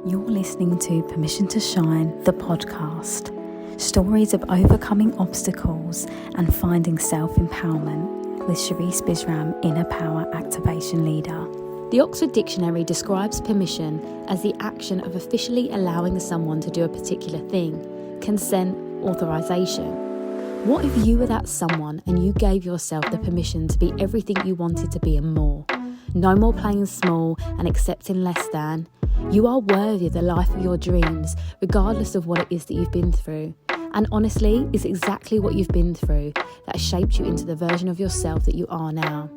You're listening to Permission to Shine, the podcast. Stories of overcoming obstacles and finding self-empowerment with Sharice Bisram, Inner Power Activation Leader. The Oxford Dictionary describes permission as the action of officially allowing someone to do a particular thing, consent, authorization. What if you were that someone and you gave yourself the permission to be everything you wanted to be and more? No more playing small and accepting less than. You are worthy of the life of your dreams, regardless of what it is that you've been through. And honestly, it's exactly what you've been through that has shaped you into the version of yourself that you are now.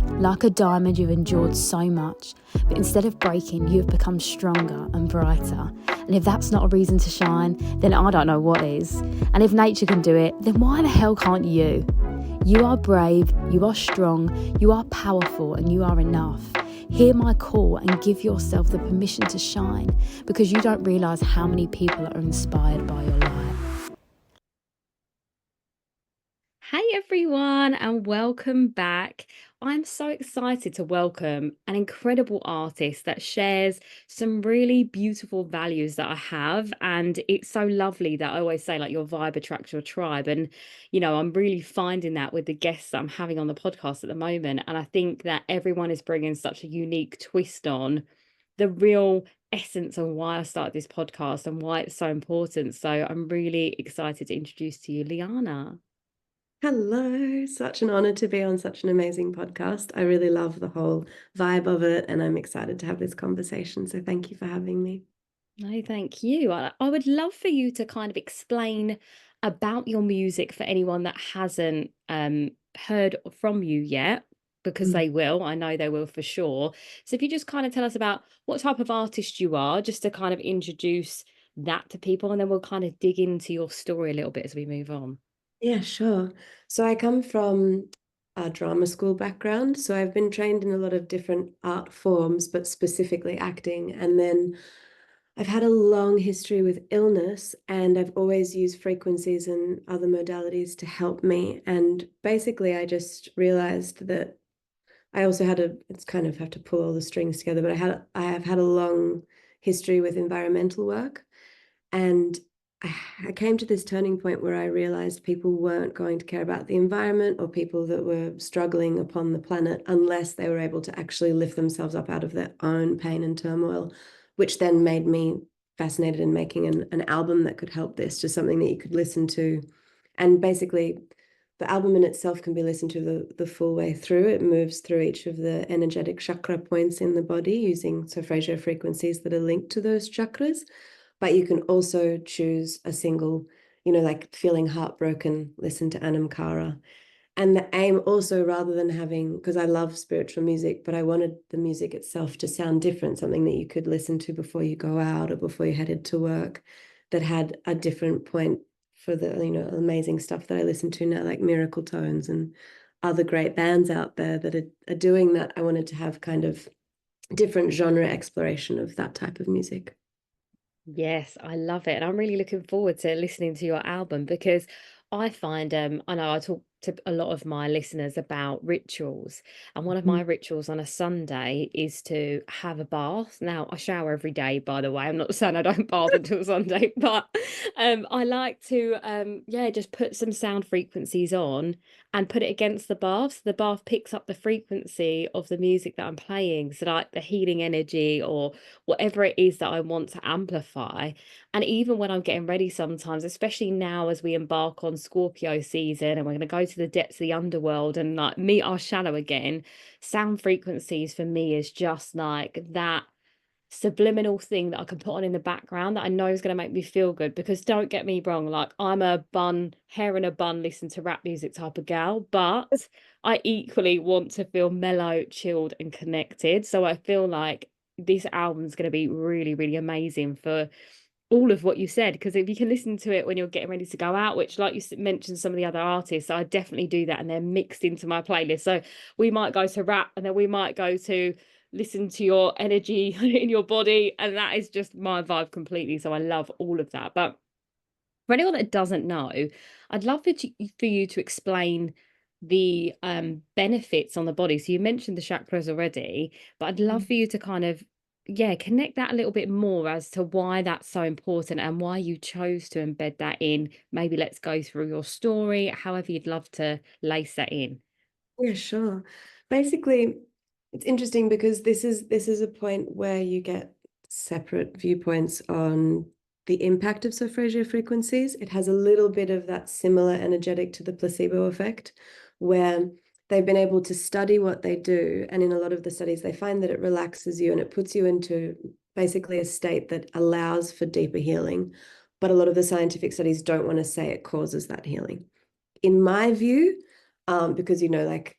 Like a diamond, you've endured so much, but instead of breaking, you have become stronger and brighter. And if that's not a reason to shine, then I don't know what is. And if nature can do it, then why the hell can't you? You are brave, you are strong, you are powerful, and you are enough. Hear my call and give yourself the permission to shine, because you don't realise how many people are inspired by your light. Hey everyone, and welcome back. I'm so excited to welcome an incredible artist that shares some really beautiful values that I have. And it's so lovely that I always say, like, your vibe attracts your tribe. And, you know, I'm really finding that with the guests that I'm having on the podcast at the moment. And I think that everyone is bringing such a unique twist on the real essence of why I started this podcast and why it's so important. So I'm really excited to introduce to you Liana. Hello, such an honor to be on such an amazing podcast. I really love the whole vibe of it, and I'm excited to have this conversation. So thank you for having me. No, thank you. I would love for you to kind of explain about your music for anyone that hasn't heard from you yet, because they will. I know they will for sure. So if you just kind of tell us about what type of artist you are, just to kind of introduce that to people, and then we'll kind of dig into your story a little bit as we move on. Yeah, sure. So I come from a drama school background. So I've been trained in a lot of different art forms, but specifically acting. And then I've had a long history with illness, and I've always used frequencies and other modalities to help me. And basically, I just realized that I also had it's kind of have to pull all the strings together, but I have had a long history with environmental work. And I came to this turning point where I realized people weren't going to care about the environment or people that were struggling upon the planet unless they were able to actually lift themselves up out of their own pain and turmoil, which then made me fascinated in making an album that could help this, just something that you could listen to. And basically, the album in itself can be listened to the full way through. It moves through each of the energetic chakra points in the body using solfeggio frequencies that are linked to those chakras. But you can also choose a single, like feeling heartbroken, listen to Anam Cara. And the aim also, rather than having, because I love spiritual music, but I wanted the music itself to sound different, something that you could listen to before you go out or before you headed to work, that had a different point for the, amazing stuff that I listen to now, like Miracle Tones and other great bands out there that are doing that. I wanted to have kind of different genre exploration of that type of music. Yes, I love it. And I'm really looking forward to listening to your album, because I find I know I talk to a lot of my listeners about rituals, and one of my rituals on a Sunday is to have a bath. Now, I shower every day, by the way. I'm not saying I don't bath until Sunday, but I like to yeah, just put some sound frequencies on and put it against the bath. So the bath picks up the frequency of the music that I'm playing. So like the healing energy or whatever it is that I want to amplify. And even when I'm getting ready sometimes, especially now as we embark on Scorpio season and we're going to go to the depths of the underworld and like meet our shadow again, sound frequencies for me is just like that subliminal thing that I can put on in the background that I know is going to make me feel good. Because don't get me wrong, like I'm a hair in a bun, listen to rap music type of gal, but I equally want to feel mellow, chilled, and connected. So I feel like this album's going to be really, really amazing for all of what you said, because if you can listen to it when you're getting ready to go out, which, like you mentioned, some of the other artists, I definitely do that, and they're mixed into my playlist. So we might go to rap, and then we might go to listen to your energy in your body, and that is just my vibe completely. So I love all of that. But for anyone that doesn't know, I'd love for you to explain the benefits on the body. So you mentioned the chakras already, but I'd love for you to kind of yeah, connect that a little bit more as to why that's so important and why you chose to embed that in. Maybe let's go through your story, however you'd love to lace that in. Yeah, sure. Basically, it's interesting because this is a point where you get separate viewpoints on the impact of sophrasia frequencies. It has a little bit of that similar energetic to the placebo effect, where they've been able to study what they do, and in a lot of the studies, they find that it relaxes you and it puts you into basically a state that allows for deeper healing. But a lot of the scientific studies don't want to say it causes that healing. In my view, because like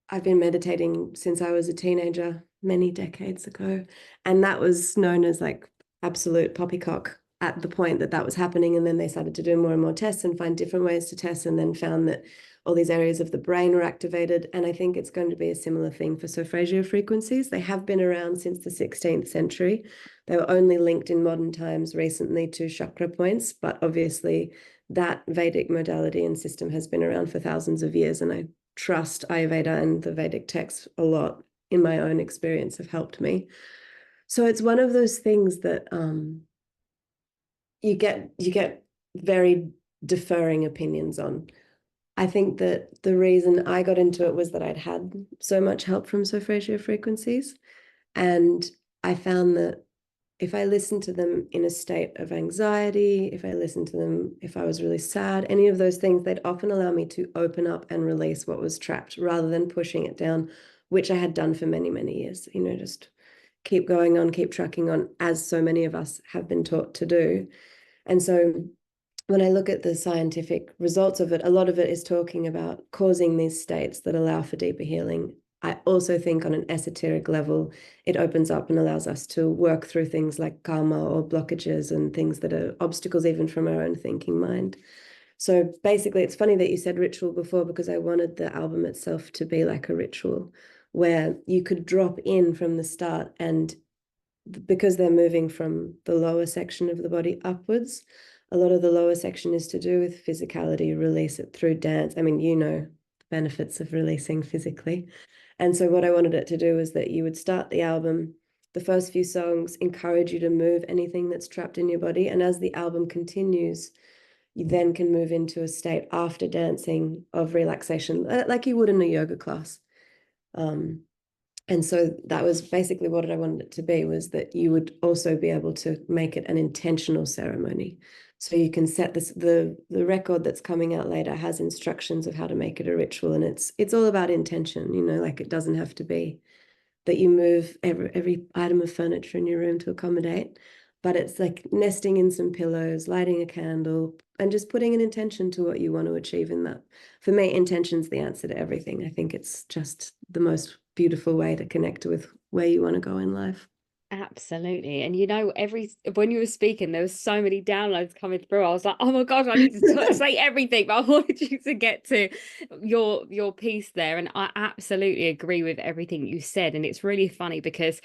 I've been meditating since I was a teenager, many decades ago. And that was known as like absolute poppycock at the point that that was happening. And then they started to do more and more tests and find different ways to test, and then found that all these areas of the brain were activated. And I think it's going to be a similar thing for sophrasia frequencies. They have been around since the 16th century. They were only linked in modern times recently to chakra points, but obviously that Vedic modality and system has been around for thousands of years. And I trust Ayurveda and the Vedic texts a lot, in my own experience, have helped me. So it's one of those things that you get very deferring opinions on. I think that the reason I got into it was that I'd had so much help from sophrasia frequencies, and I found that if I listened to them in a state of anxiety, if I listened to them, if I was really sad, any of those things, they'd often allow me to open up and release what was trapped rather than pushing it down, which I had done for many, many years. Just keep going on, keep trucking on, as so many of us have been taught to do. And so when I look at the scientific results of it, a lot of it is talking about causing these states that allow for deeper healing. I also think on an esoteric level, it opens up and allows us to work through things like karma or blockages and things that are obstacles even from our own thinking mind. So basically, it's funny that you said ritual before, because I wanted the album itself to be like a ritual where you could drop in from the start, and because they're moving from the lower section of the body upwards, a lot of the lower section is to do with physicality, release it through dance. I mean, the benefits of releasing physically. And so what I wanted it to do was that you would start the album, the first few songs encourage you to move anything that's trapped in your body. And as the album continues, you then can move into a state after dancing of relaxation, like you would in a yoga class. Um, and so that was basically what I wanted it to be, was that you would also be able to make it an intentional ceremony. So you can set this, the record that's coming out later has instructions of how to make it a ritual. And it's all about intention, like it doesn't have to be that you move every item of furniture in your room to accommodate, but it's like nesting in some pillows, lighting a candle, and just putting an intention to what you want to achieve in that. For me, intention's the answer to everything. I think it's just the most beautiful way to connect with where you want to go in life. Absolutely. And every when you were speaking, there was so many downloads coming through. I was like, oh my gosh, I need to say everything, but I wanted you to get to your piece there. And I absolutely agree with everything you said. And it's really funny because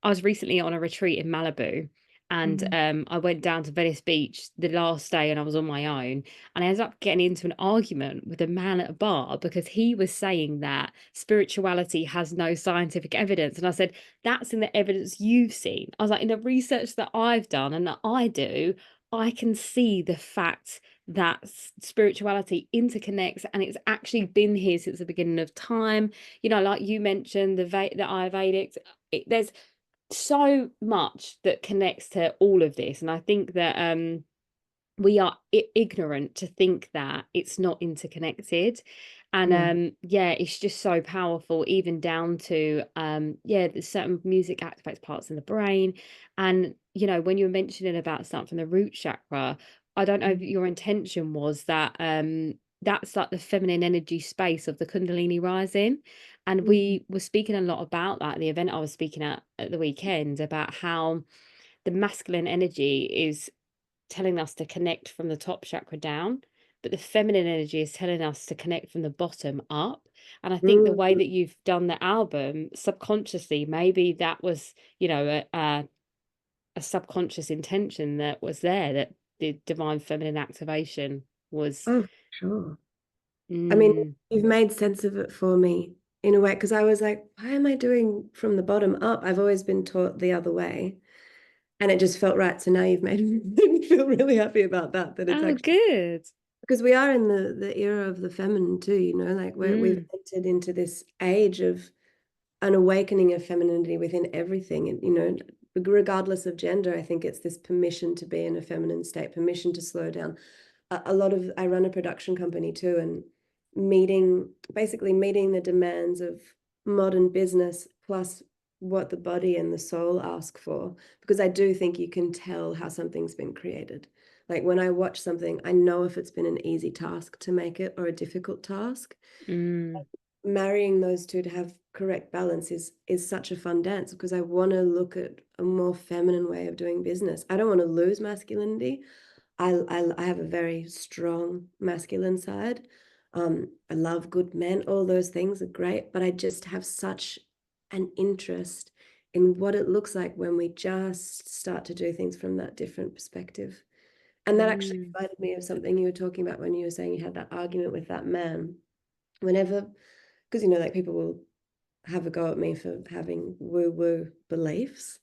I was recently on a retreat in Malibu, and Mm. I went down to Venice Beach the last day and I was on my own, and I ended up getting into an argument with a man at a bar because he was saying that spirituality has no scientific evidence. And I said, that's in the evidence you've seen. I was like, in the research that I've done and that I do, I can see the fact that spirituality interconnects, and it's actually been here since the beginning of time. Like you mentioned, the Ayurvedics, there's so much that connects to all of this. And I think that we are ignorant to think that it's not interconnected. And Yeah. yeah, it's just so powerful, even down to yeah, there's certain music activates parts in the brain. And when you were mentioning about starting from the root chakra, I don't know if your intention was that that's like the feminine energy space of the kundalini rising. And Mm. we were speaking a lot about that at the event I was speaking at the weekend, about how the masculine energy is telling us to connect from the top chakra down, but the feminine energy is telling us to connect from the bottom up. And I think the way Mm. that you've done the album subconsciously, maybe that was, a subconscious intention that was there, that the divine feminine activation was. Oh, sure. I mean, Mm, you've made sense of it for me in a way, because I was like, why am I doing from the bottom up? I've always been taught the other way. And it just felt right. So now you've made me feel really happy about that, that it's Oh, actually good. because we are in the era of the feminine too, you know, like we've Mm, entered into this age of an awakening of femininity within everything. And, you know, regardless of gender, I think it's this permission to be in a feminine state, permission to slow down. A lot of, I run a production company too, and basically meeting the demands of modern business plus what the body and the soul ask for. Because I do think you can tell how something's been created. Like when I watch something, I know if it's been an easy task to make it or a difficult task. mm, Marrying those two to have correct balance is such a fun dance because I want to look at a more feminine way of doing business. I don't want to lose masculinity. I have a very strong masculine side. I love good men. All those things are great, but I just have such an interest in what it looks like when we just start to do things from that different perspective. And that actually mm, reminded me of something you were talking about when you were saying you had that argument with that man. Whenever, because you know, like people will have a go at me for having woo-woo beliefs.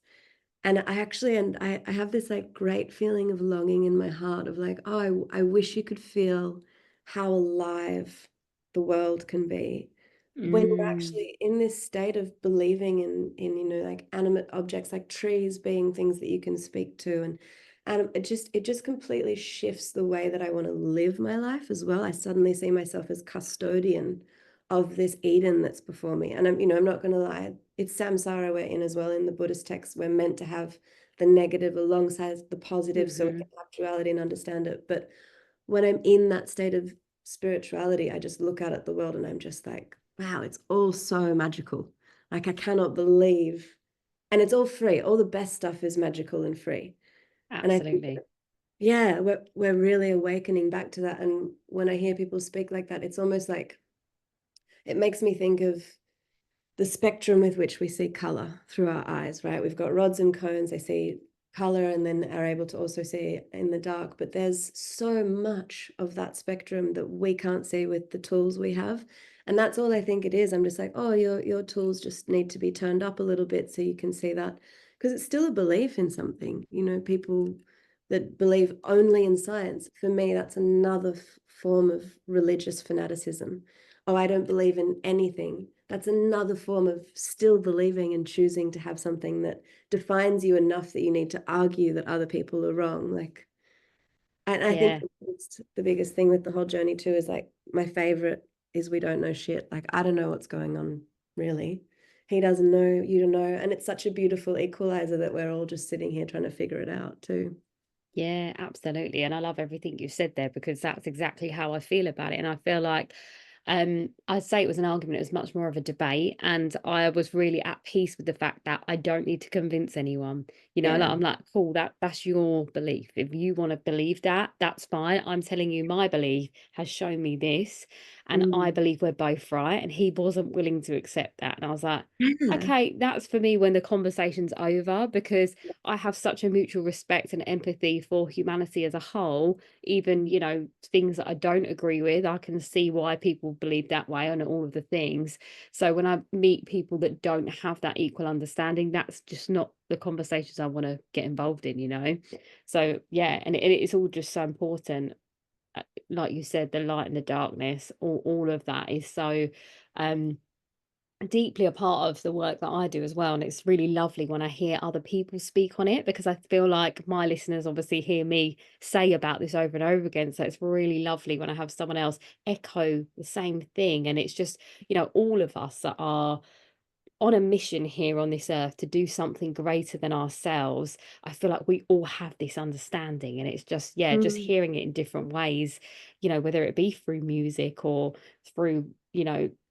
And I have this like great feeling of longing in my heart of like, oh, I wish you could feel how alive the world can be when you're mm. actually in this state of believing in, you know, like animate objects, like trees being things that you can speak to. And it just completely shifts the way that I want to live my life as well. I suddenly see myself as custodian of this Eden that's before me. And I'm not going to lie, it's samsara we're in as well. In the Buddhist texts, we're meant to have the negative alongside the positive so we Mhm. can have duality and understand it. But when I'm in that state of spirituality, I just look out at the world and I'm just like, wow, it's all so magical. Like I cannot believe, and it's all free. All the best stuff is magical and free. And I think, Absolutely. yeah, we're really awakening back to that. And when I hear people speak like that, it's almost like it makes me think of the spectrum with which we see color through our eyes, right? We've got rods and cones, they see color and then are able to also see in the dark. But there's so much of that spectrum that we can't see with the tools we have. And that's all I think it is. I'm just like, oh, your tools just need to be turned up a little bit so you can see that. Because it's still a belief in something. You know, people that believe only in science, for me, that's another form of religious fanaticism. Oh, I don't believe in anything. That's another form of still believing and choosing to have something that defines you enough that you need to argue that other people are wrong. Like, and I think Yeah. it's the biggest thing with the whole journey too is like my favorite is we don't know shit. Like, I don't know what's going on, really. He doesn't know, you don't know. And it's such a beautiful equalizer that we're all just sitting here trying to figure it out too. Yeah, absolutely. And I love everything you said there because that's exactly how I feel about it. And I feel like I'd say it was an argument, it was much more of a debate. And I was really at peace with the fact that I don't need to convince anyone. Yeah. I'm like, cool, that's your belief. If you want to believe that, that's fine. I'm telling you my belief has shown me this. And I Mm. believe we're both right. And he wasn't willing to accept that. And I was like, Yeah. okay, that's for me when the conversation's over because I have such a mutual respect and empathy for humanity as a whole. Even, things that I don't agree with, I can see why people believe that way on all of the things. So when I meet people that don't have that equal understanding, that's just not the conversations I want to get involved in. So yeah, and it's all just so important. Like you said, the light and the darkness, all of that is so um deeply a part of the work that I do as well. And it's really lovely when I hear other people speak on it because I feel like my listeners obviously hear me say about this over and over again. So it's really lovely when I have someone else echo the same thing. And it's just, all of us that are on a mission here on this earth to do something greater than ourselves. I feel like we all have this understanding, and it's just, yeah, just Mm. hearing it in different ways, whether it be through music or through,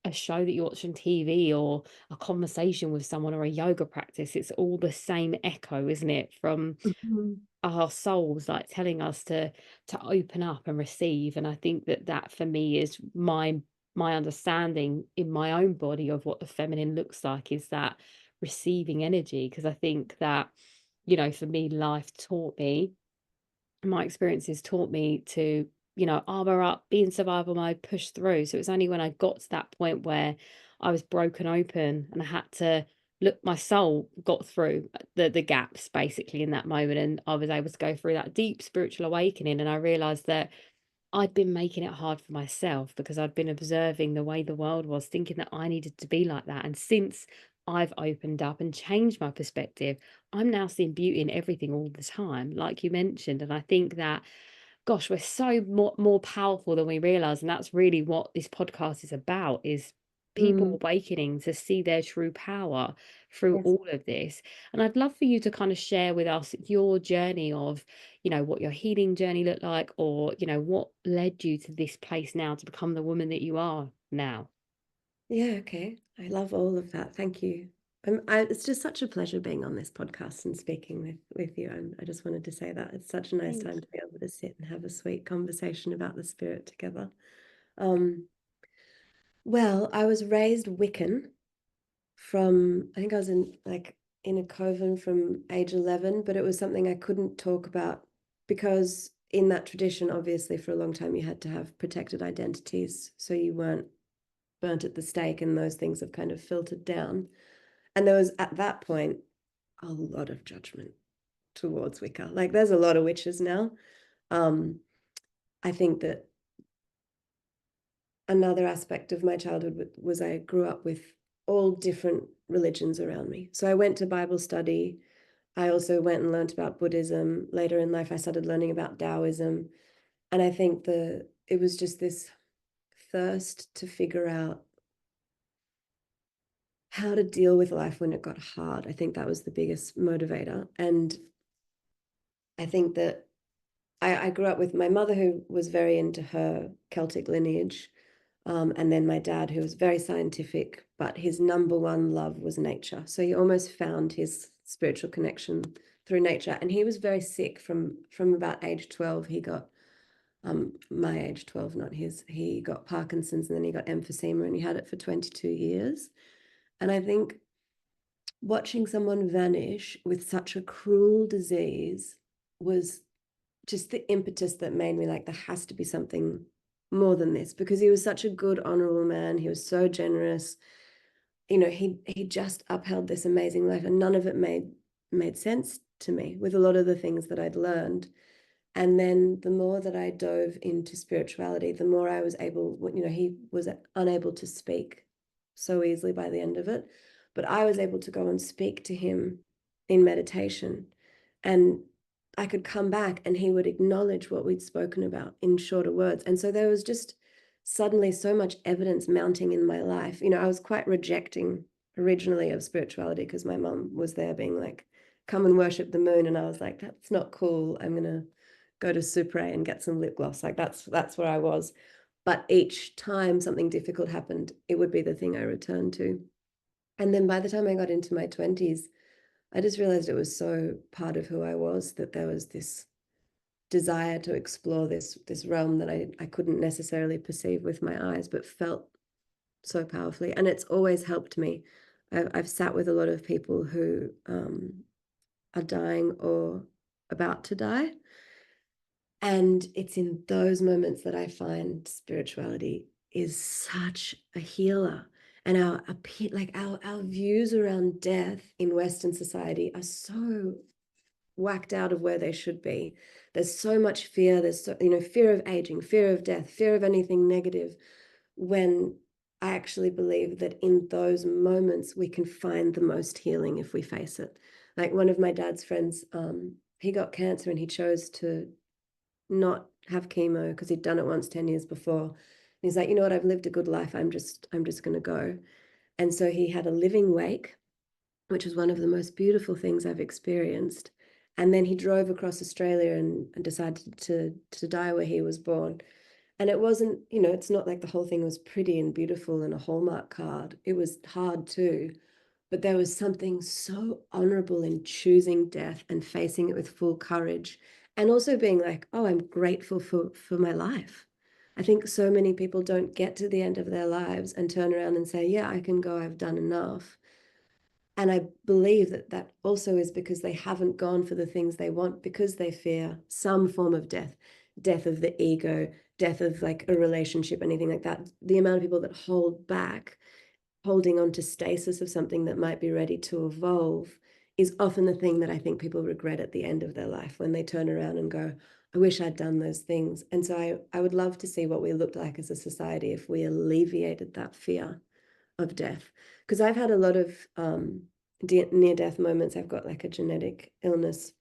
a show that you watch on TV or a conversation with someone or a yoga practice. It's all the same echo, isn't it? From Mhm. our souls like telling us to open up and receive. And I think that for me is my understanding in my own body of what the feminine looks like is that receiving energy, because I think that for me life taught me, my experiences taught me to armor up, be in survival mode, push through. So it was only when I got to that point where I was broken open and I had to look, my soul got through the gaps basically in that moment. And I was able to go through that deep spiritual awakening. And I realized that I'd been making it hard for myself because I'd been observing the way the world was, thinking that I needed to be like that. And since I've opened up and changed my perspective, I'm now seeing beauty in everything all the time, like you mentioned. And I think that, gosh, we're so more powerful than we realize. And that's really what this podcast is about, is Mm, people awakening to see their true power through yes. all of this. And I'd love for you to kind of share with us your journey of, what your healing journey looked like, or, what led you to this place now to become the woman that you are now. Yeah, okay. I love all of that. Thank you. It's just such a pleasure being on this podcast and speaking with you. I just wanted to say that it's such a nice Thank time you. to be able to sit and have a sweet conversation about the spirit together. Um, well, I was raised Wiccan from, I think I was in a coven from age 11, but it was something I couldn't talk about because in that tradition, obviously, for a long time, you had to have protected identities. So you weren't burnt at the stake, and those things have kind of filtered down. And there was at that point a lot of judgment towards Wicca. Like there's a lot of witches now. Um, I think that another aspect of my childhood was I grew up with all different religions around me. So I went to Bible study. I also went and learned about Buddhism. Later in life, I started learning about Taoism. And I think it was just this thirst to figure out how to deal with life when it got hard. I think that was the biggest motivator. And I think that I grew up with my mother, who was very into her Celtic lineage, and then my dad, who was very scientific, but his number one love was nature. So he almost found his spiritual connection through nature. And he was very sick from about age 12. He got my age 12, not his. He got Parkinson's and then he got emphysema and he had it for 22 years. And I think watching someone vanish with such a cruel disease was just the impetus that made me like, there has to be something more than this, because he was such a good, honorable man. He was so generous. He just upheld this amazing life, and none of it made sense to me with a lot of the things that I'd learned. And then the more that I dove into spirituality, the more I was able, he was unable to speak so easily by the end of it, but I was able to go and speak to him in meditation. And I could come back and he would acknowledge what we'd spoken about in shorter words. And so there was just suddenly so much evidence mounting in my life. I was quite rejecting originally of spirituality because my mum was there being like, come and worship the moon. And I was like, that's not cool. I'm going to go to Supre and get some lip gloss. Like that's where I was. But each time something difficult happened, it would be the thing I returned to. And then by the time I got into my 20s, I just realized it was so part of who I was, that there was this desire to explore this realm that I couldn't necessarily perceive with my eyes, but felt so powerfully. And it's always helped me. I've sat with a lot of people who are dying or about to die. And it's in those moments that I find spirituality is such a healer. And our views around death in Western society are so whacked out of where they should be. There's so much fear. There's fear of aging, fear of death, fear of anything negative. When I actually believe that in those moments we can find the most healing if we face it. Like one of my dad's friends, he got cancer and he chose to not have chemo because he'd done it once 10 years before. And he's like, you know what, I've lived a good life. I'm just going to go. And so he had a living wake, which was one of the most beautiful things I've experienced. And then he drove across Australia and decided to die where he was born. And it wasn't, it's not like the whole thing was pretty and beautiful and a Hallmark card. It was hard too. But there was something so honorable in choosing death and facing it with full courage, and also being like, oh, I'm grateful for my life. I think so many people don't get to the end of their lives and turn around and say, yeah, I can go, I've done enough. And I believe that that also is because they haven't gone for the things they want, because they fear some form of death, death of the ego, death of like a relationship, anything like that, the amount of people that hold back, holding on to stasis of something that might be ready to evolve, is often the thing that I think people regret at the end of their life when they turn around and go, I wish I'd done those things. And so I would love to see what we looked like as a society if we alleviated that fear of death. Because I've had a lot of near death moments. I've got like a genetic illness,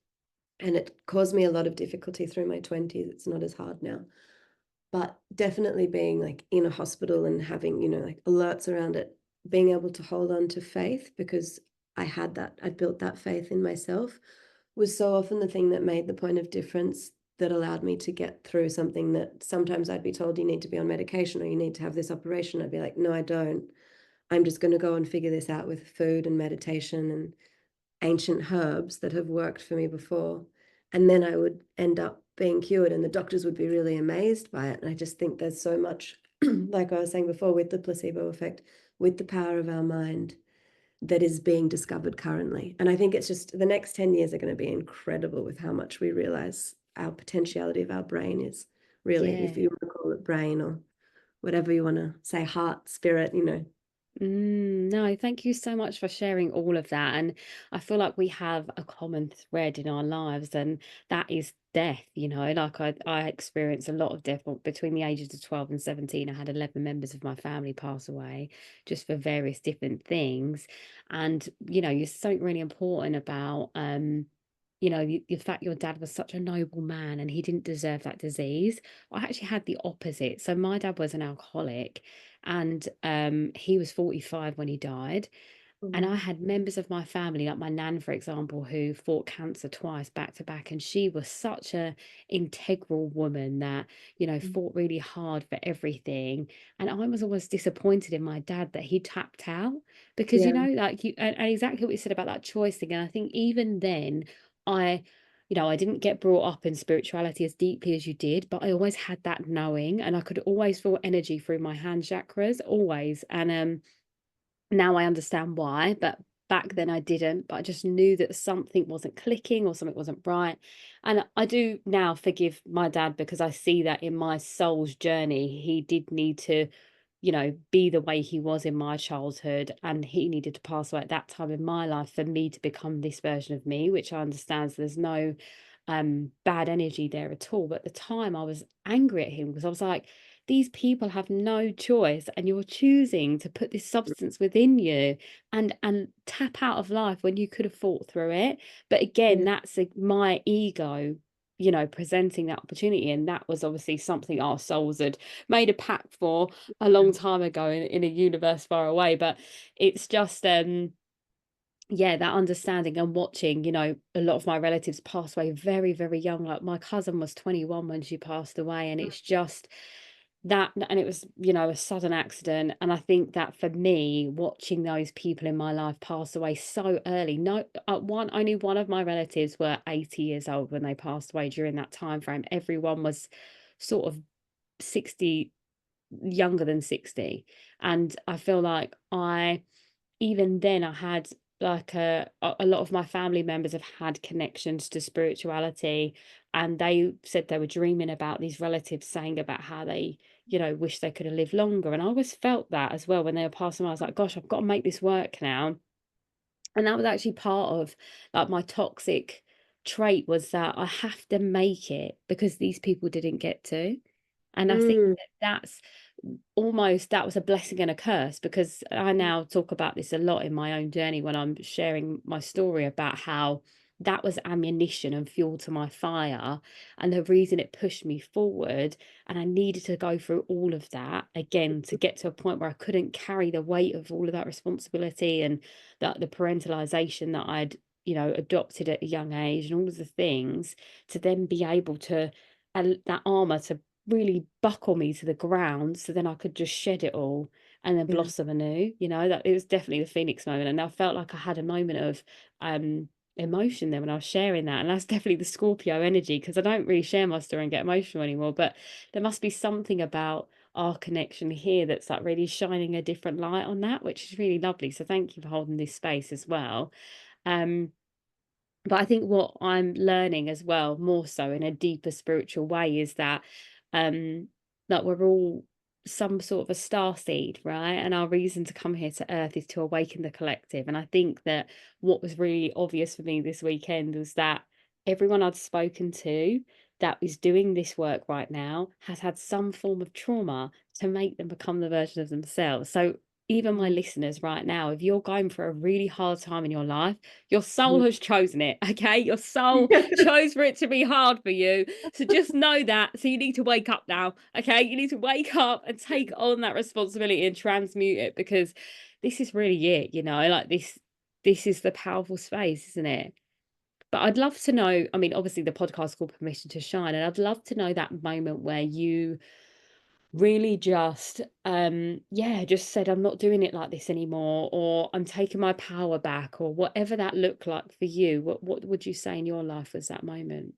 and it caused me a lot of difficulty through my 20s. It's not as hard now. But definitely being like in a hospital and having, like alerts around it, being able to hold on to faith because I'd built that faith in myself, was so often the thing that made the point of difference, that allowed me to get through something that sometimes I'd be told you need to be on medication or you need to have this operation. I'd be like, no, I don't. I'm just going to go and figure this out with food and meditation and ancient herbs that have worked for me before. And then I would end up being cured, and the doctors would be really amazed by it. And I just think there's so much, like I was saying before, with the placebo effect, with the power of our mind that is being discovered currently. And I think it's just the next 10 years are going to be incredible with how much we realize our potentiality of our brain is, really, if Yeah. you want to call it brain or whatever you want to say, heart, spirit. No, thank you so much for sharing all of that. And I feel like we have a common thread in our lives, and that is death. Like I experienced a lot of death between the ages of 12 and 17. I had 11 members of my family pass away just for various different things. And, you're something really important about, the fact your dad was such a noble man and he didn't deserve that disease. I actually had the opposite. So my dad was an alcoholic, and he was 45 when he died. And I Mm. had members of my family, like my nan, for example, who fought cancer twice back to back. And she was such a integral woman that, fought really hard for everything. And I was always disappointed in my dad that he tapped out because, Yeah, like and exactly what you said about that choice thing. And I think even then, I, I didn't get brought up in spirituality as deeply as you did, but I always had that knowing, and I could always feel energy through my hand chakras, always. And now I understand why, but back then I didn't. But I just knew that something wasn't clicking or something wasn't right. And I do now forgive my dad because I see that in my soul's journey, he did need to, be the way he was in my childhood, and he needed to pass away at that time in my life for me to become this version of me, which I understand. So there's no bad energy there at all. But at the time I was angry at him because I was like, these people have no choice, and you're choosing to put this substance within you and tap out of life when you could have fought through it. But again, yeah, that's my ego, presenting that opportunity. And that was obviously something our souls had made a pact for a long time ago in a universe far away. But it's just yeah, that understanding and watching, a lot of my relatives pass away very, very young. Like my cousin was 21 when she passed away, and it's just that, and it was, a sudden accident. And I think that for me, watching those people in my life pass away so early, no, only one of my relatives were 80 years old when they passed away during that time frame. Everyone was sort of 60, younger than 60. And I feel like even then I had like a lot of my family members have had connections to spirituality, and they said they were dreaming about these relatives saying about how they, wish they could have lived longer. And I always felt that as well when they were passing away. I was like, gosh, I've got to make this work now. And that was actually part of like my toxic trait, was that I have to make it because these people didn't get to. And I think mm, that that's almost, that was a blessing and a curse, because I now talk about this a lot in my own journey when I'm sharing my story about how that was ammunition and fuel to my fire, and the reason it pushed me forward. And I needed to go through all of that again to get to a point where I couldn't carry the weight of all of that responsibility, and that the parentalization that I'd, adopted at a young age, and all of the things, to then be able to, that armor to really buckle me to the ground, so then I could just shed it all and then yeah. blossom anew. That it was definitely the Phoenix moment. And I felt like I had a moment of emotion there when I was sharing that. And that's definitely the Scorpio energy, because I don't really share my story and get emotional anymore. But there must be something about our connection here that's like really shining a different light on that, which is really lovely. So thank you for holding this space as well. Um, but I think what I'm learning as well, more so in a deeper spiritual way, is that like we're all some sort of a star seed, right? And our reason to come here to Earth is to awaken the collective. And I think that what was really obvious for me this weekend was that everyone I'd spoken to that is doing this work right now has had some form of trauma to make them become the version of themselves. So even my listeners right now, if you're going for a really hard time in your life, your soul has chosen it. Okay, your soul chose for it to be hard for you, so just know that. So you need to wake up now. Okay. You need to wake up and take on that responsibility and transmute it, because this is really it, like this is the powerful space, isn't it? But I'd love to know, I mean, obviously the podcast is called Permission to Shine, and I'd love to know that moment where you really just yeah, just said, I'm not doing it like this anymore, or I'm taking my power back, or whatever that looked like for you. What would you say in your life was that moment?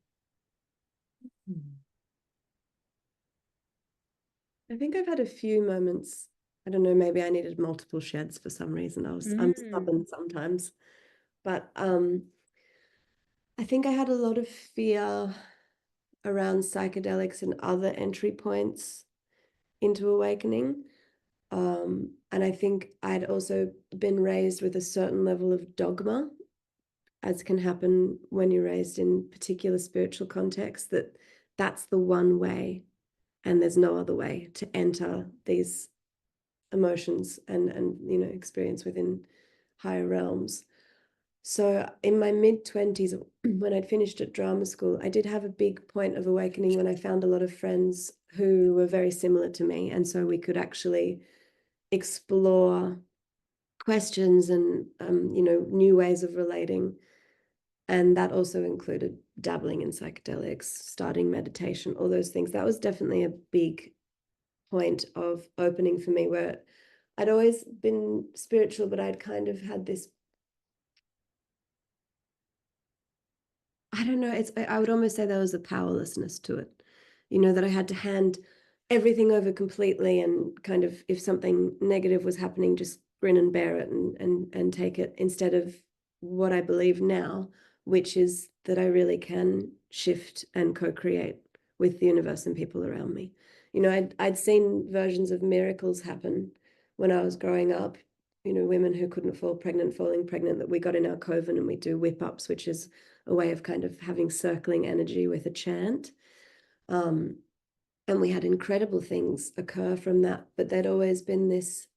I think I've had a few moments. I don't know, maybe I needed multiple sheds for some reason. I'm Mm. stubborn sometimes. But I think I had a lot of fear around psychedelics and other entry points into awakening. And I think I'd also been raised with a certain level of dogma, as can happen when you're raised in particular spiritual contexts, that that's the one way and there's no other way to enter these emotions and experience within higher realms. So in my mid-20s, when I'd finished at drama school, I did have a big point of awakening when I found a lot of friends who were very similar to me. And so we could actually explore questions and new ways of relating. And that also included dabbling in psychedelics, starting meditation, all those things. That was definitely a big point of opening for me, where I'd always been spiritual, but I'd kind of had this, I don't know, I would almost say there was a powerlessness to it, that I had to hand everything over completely, and kind of, if something negative was happening, just grin and bear it and take it, instead of what I believe now, which is that I really can shift and co-create with the universe and people around me. I'd seen versions of miracles happen when I was growing up, women who couldn't fall pregnant, falling pregnant, that we got in our coven, and we do whip ups, which is a way of kind of having circling energy with a chant. And we had incredible things occur from that, but there'd always been this,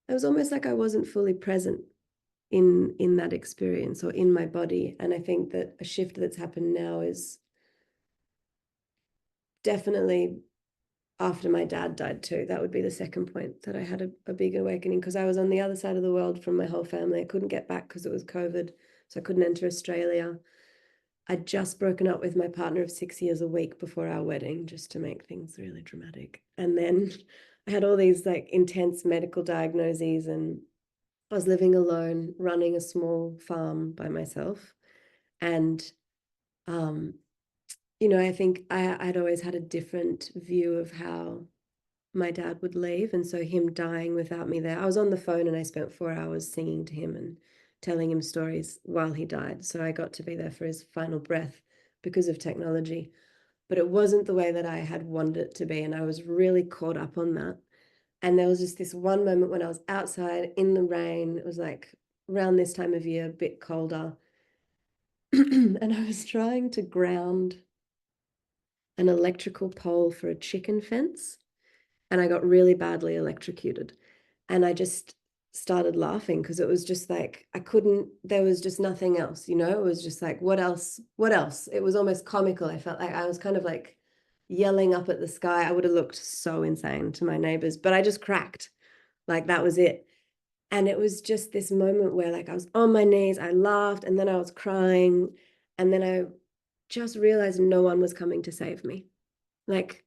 it was almost like I wasn't fully present in that experience or in my body. And I think that a shift that's happened now is definitely after my dad died too. That would be the second point, that I had a big awakening, because I was on the other side of the world from my whole family. I couldn't get back because it was COVID, so I couldn't enter Australia. I'd just broken up with my partner of 6 years a week before our wedding, just to make things really dramatic. And then I had all these like intense medical diagnoses, and I was living alone, running a small farm by myself. And, I think I'd always had a different view of how my dad would leave. And so him dying without me there, I was on the phone and I spent 4 hours singing to him and telling him stories while he died. So I got to be there for his final breath because of technology. But it wasn't the way that I had wanted it to be. And I was really caught up on that. And there was just this one moment when I was outside in the rain. It was like around this time of year, a bit colder. And I was trying to ground an electrical pole for a chicken fence, and I got really badly electrocuted. And I just started laughing, because it was just like, I couldn't, there was just nothing else, it was just like, what else? What else? It was almost comical. I felt like I was kind of like yelling up at the sky. I would have looked so insane to my neighbors, but I just cracked. Like that was it. And it was just this moment where like I was on my knees, I laughed, and then I was crying. And then I just realized no one was coming to save me. Like,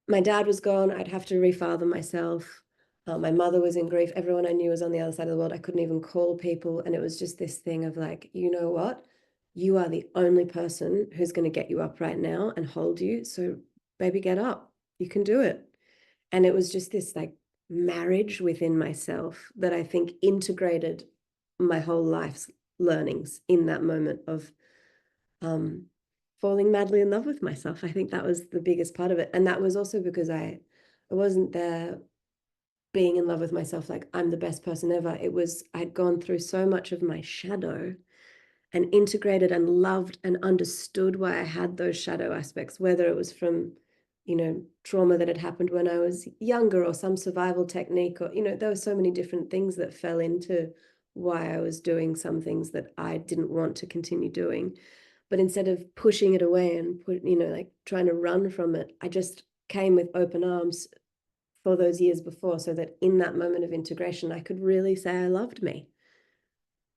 my dad was gone. I'd have to refather myself. My mother was in grief. Everyone I knew was on the other side of the world. I couldn't even call people. And it was just this thing of like, you know what? You are the only person who's going to get you up right now and hold you. So, baby, get up. You can do it. And it was just this like marriage within myself that I think integrated my whole life's learnings in that moment of falling madly in love with myself. I think that was the biggest part of it. And that was also because I wasn't there being in love with myself like I'm the best person ever. It was I'd gone through so much of my shadow and integrated and loved and understood why I had those shadow aspects, whether it was from, trauma that had happened when I was younger or some survival technique, or, there were so many different things that fell into why I was doing some things that I didn't want to continue doing. But instead of pushing it away and like trying to run from it, I just came with open arms for those years before, so that in that moment of integration, I could really say I loved me.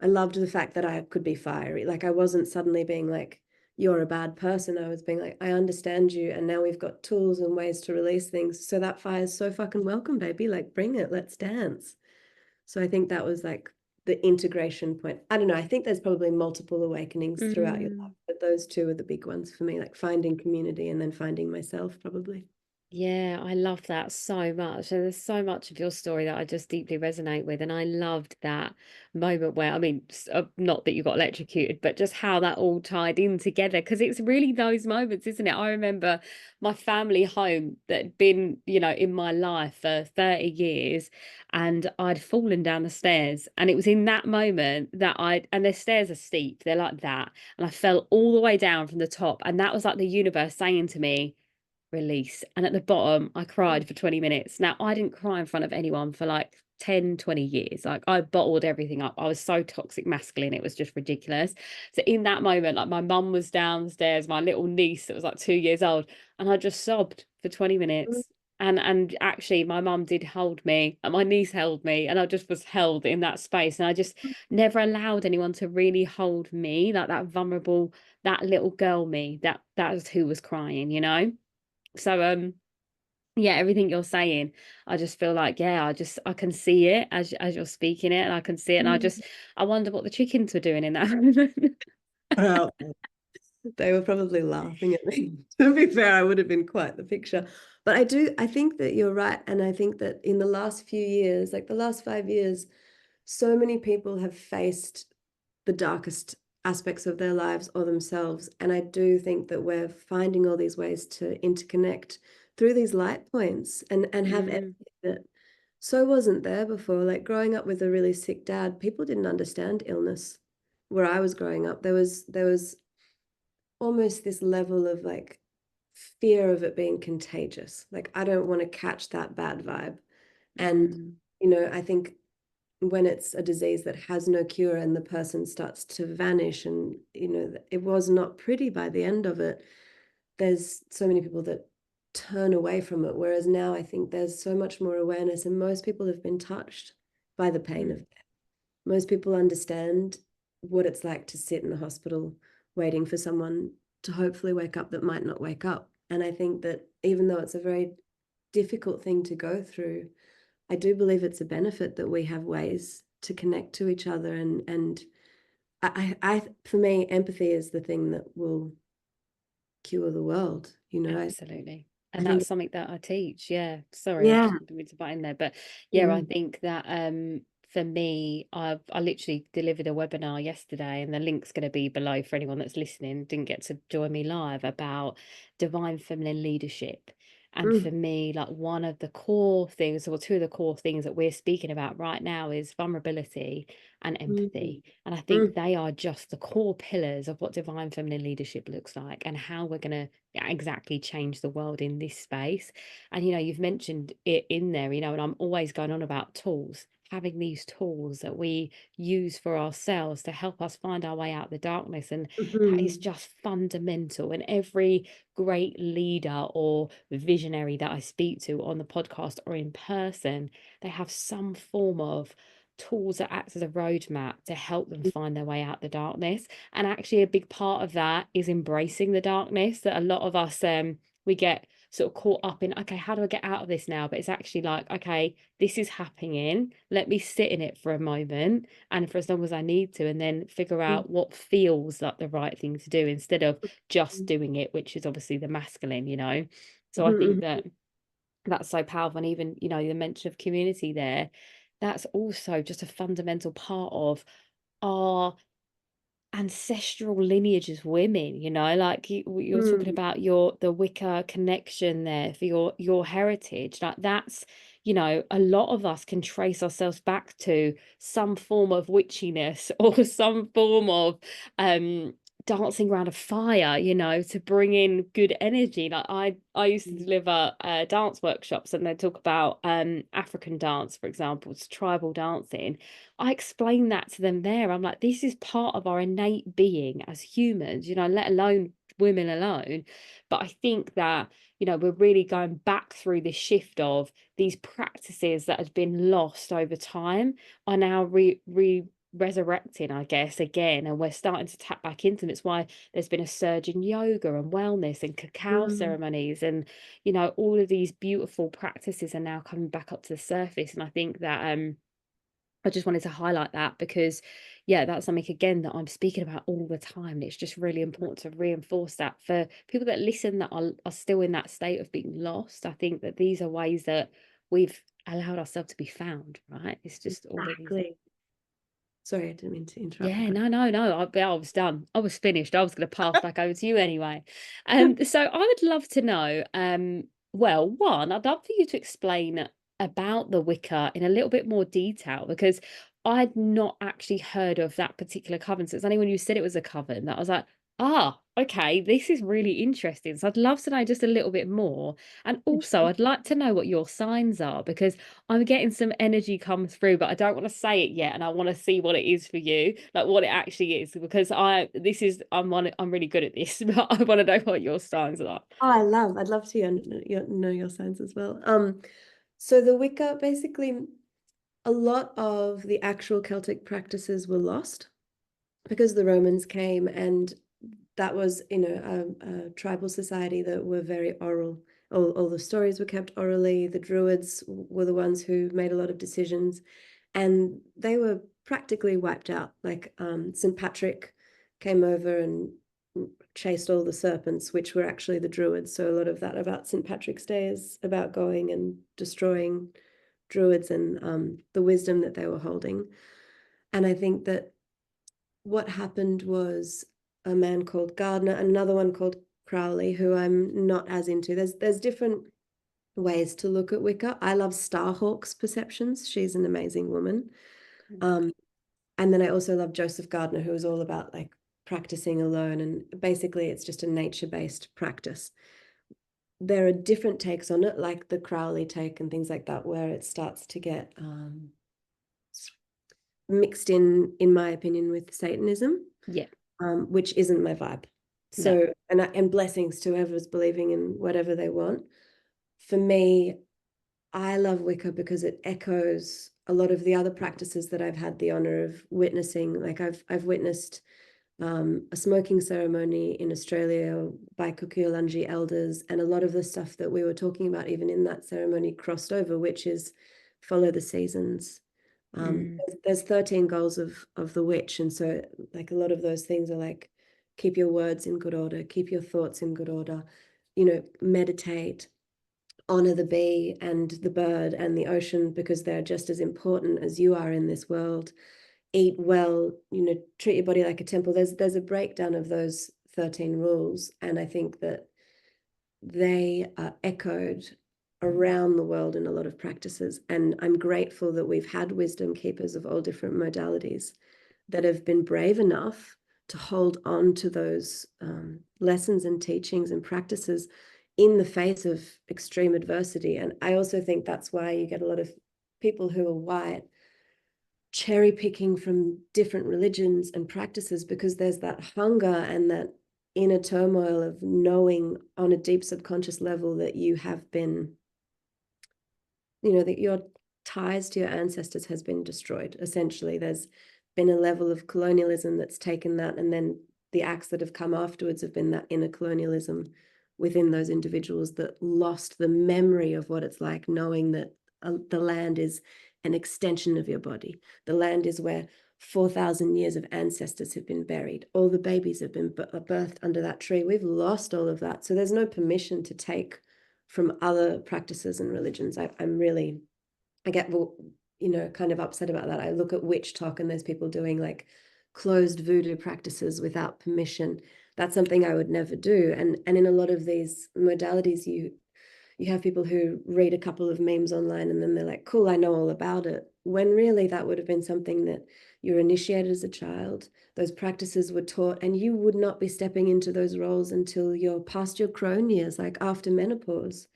I loved the fact that I could be fiery. Like I wasn't suddenly being like, you're a bad person. I was being like, I understand you. And now we've got tools and ways to release things. So that fire's so fucking welcome, baby. Like bring it, let's dance. So I think that was like the integration point. I don't know. I think there's probably multiple awakenings throughout your life, Mm. but those two are the big ones for me, like finding community and then finding myself probably. Yeah, I love that so much. And there's so much of your story that I just deeply resonate with. And I loved that moment where, I mean, not that you got electrocuted, but just how that all tied in together. Because it's really those moments, isn't it? I remember my family home that had been, in my life for 30 years, and I'd fallen down the stairs. And it was in that moment that and the stairs are steep, they're like that. And I fell all the way down from the top. And that was like the universe saying to me, release. And at the bottom, I cried for 20 minutes. Now, I didn't cry in front of anyone for like 10, 20 years. Like I bottled everything up. I was so toxic masculine. It was just ridiculous. So in that moment, like my mum was downstairs, my little niece that was like 2 years old, and I just sobbed for 20 minutes. And actually my mum did hold me and my niece held me, and I just was held in that space. And I just never allowed anyone to really hold me like that vulnerable, that little girl me, that was who was crying. So yeah, everything you're saying, I just feel like, yeah, I can see it as you're speaking it, and I can see it, and I wonder what the chickens were doing in that moment. Well, they were probably laughing at me. To be fair, I would have been quite the picture. But I think that you're right. And I think that in the last few years, like the last 5 years, so many people have faced the darkest aspects of their lives or themselves. And I do think that we're finding all these ways to interconnect through these light points and have Mm, empathy that so wasn't there before. Like growing up with a really sick dad, people didn't understand illness. Where I was growing up, there was almost this level of like fear of it being contagious. Like I don't want to catch that bad vibe. And mm, I think when it's a disease that has no cure and the person starts to vanish and it was not pretty by the end of it, there's so many people that turn away from it, whereas now I think there's so much more awareness and most people have been touched by the pain mm, of death. Most people understand what it's like to sit in a hospital waiting for someone to hopefully wake up that might not wake up. And I think that even though it's a very difficult thing to go through, I do believe it's a benefit that we have ways to connect to each other. And for me, empathy is the thing that will cure the world. absolutely. I And think, that's something that I teach. Yeah. Sorry, I yeah. just didn't mean to butt in there. But yeah, I Mm, think that for me, I literally delivered a webinar yesterday, and the link's going to be below for anyone that's listening, didn't get to join me live, about divine feminine leadership. And for mm, me, like one of the core things, or two of the core things that we're speaking about right now, is vulnerability and mm, empathy. And I think mm, they are just the core pillars of what divine feminine leadership looks like, and how we're going to exactly change the world in this space. And you've mentioned it in there, and I'm always going on about tools, having these tools that we use for ourselves to help us find our way out of the darkness. And that is mhm, just fundamental. And every great leader or visionary that I speak to on the podcast or in person, they have some form of tools that act as a roadmap to help them find their way out the darkness. And actually a big part of that is embracing the darkness, that a lot of us we get sort of caught up in, okay, how do I get out of this now? But it's actually like, okay, this is happening, let me sit in it for a moment and for as long as I need to, and then figure mm, out what feels like the right thing to do, instead of just mm, doing it, which is obviously the masculine. So I think mhm, that that's so powerful. And even the mention of community there, that's also just a fundamental part of our ancestral lineage as women, you know, like you're talking Mm, about the Wicca connection there for your heritage. Like that's, you know, a lot of us can trace ourselves back to some form of witchiness or some form of um dancing around a fire, you know, to bring in good energy. Like I used to deliver dance workshops, and they talk about African dance, for example, it's tribal dancing. I explain that to them there. I'm like, this is part of our innate being as humans, you know, let alone women alone. But I think that, you know, we're really going back through this shift of these practices that had been lost over time are now resurrecting, I guess, again. And we're starting to tap back into them. It's why there's been a surge in yoga and wellness and cacao mm, ceremonies. And, you know, all of these beautiful practices are now coming back up to the surface. And I think that I just wanted to highlight that because, yeah, that's something again that I'm speaking about all the time. And it's just really important to reinforce that for people that listen that are still in that state of being lost. I think that these are ways that we've allowed ourselves to be found, right? It's just all of these. exactly. Sorry, I didn't mean to interrupt. Yeah, no, no, no. I was done. I was finished. I was going to pass back over to you anyway. So I would love to know, well, one, I'd love for you to explain about the Wicca in a little bit more detail because I'd not actually heard of that particular coven. So it's only when you said it was a coven that I was like, ah, okay, this is really interesting. So I'd love to know just a little bit more. And also, I'd like to know what your signs are because I'm getting some energy come through, but I don't want to say it yet, and I want to see what it is for you, like what it actually is, because I'm really good at this, but I want to know what your signs are. Oh, I'd love to know your signs as well. So the Wicca, basically, a lot of the actual Celtic practices were lost because the Romans came, and that was, a tribal society that were very oral. All the stories were kept orally. The Druids were the ones who made a lot of decisions, and they were practically wiped out. Like St. Patrick came over and chased all the serpents, which were actually the Druids. So a lot of that about St. Patrick's Day is about going and destroying Druids and the wisdom that they were holding. And I think that what happened was a man called Gardner and another one called Crowley, who I'm not as into. There's different ways to look at Wicca. I love Starhawk's perceptions. She's an amazing woman. Um, and then I also love Joseph Gardner, who is all about like practicing alone. And basically, it's just a nature-based practice. There are different takes on it, like the Crowley take and things like that, where it starts to get mixed in my opinion, with Satanism, Yeah, which isn't my vibe. no, So, and blessings to whoever's believing in whatever they want. For me, I love Wicca because it echoes a lot of the other practices that I've had the honor of witnessing. Like I've witnessed a smoking ceremony in Australia by Kukuyalanji elders, and a lot of the stuff that we were talking about even in that ceremony crossed over, which is follow the seasons. mm, There's 13 goals of the witch, and so like a lot of those things are like keep your words in good order, keep your thoughts in good order, meditate, honor the bee and the bird and the ocean because they're just as important as you are in this world. Eat well, treat your body like a temple. There's a breakdown of those 13 rules, and I think that they are echoed around the world in a lot of practices. And I'm grateful that we've had wisdom keepers of all different modalities that have been brave enough to hold on to those lessons and teachings and practices in the face of extreme adversity. And I also think that's why you get a lot of people who are white cherry picking from different religions and practices because there's that hunger and that inner turmoil of knowing on a deep subconscious level that you have been, that your ties to your ancestors has been destroyed. Essentially, there's been a level of colonialism that's taken that, and then the acts that have come afterwards have been that inner colonialism within those individuals that lost the memory of what it's like knowing that the land is an extension of your body. The land is where 4,000 years of ancestors have been buried. All the babies have been birthed under that tree. We've lost all of that. So there's no permission to take from other practices and religions. I get, kind of upset about that. I look at witch talk and there's people doing like closed voodoo practices without permission. That's something I would never do. And in a lot of these modalities, you have people who read a couple of memes online and then they're like, cool, I know all about it. When really that would have been something that you were initiated as a child, those practices were taught, and you would not be stepping into those roles until you're past your crone years, like after menopause.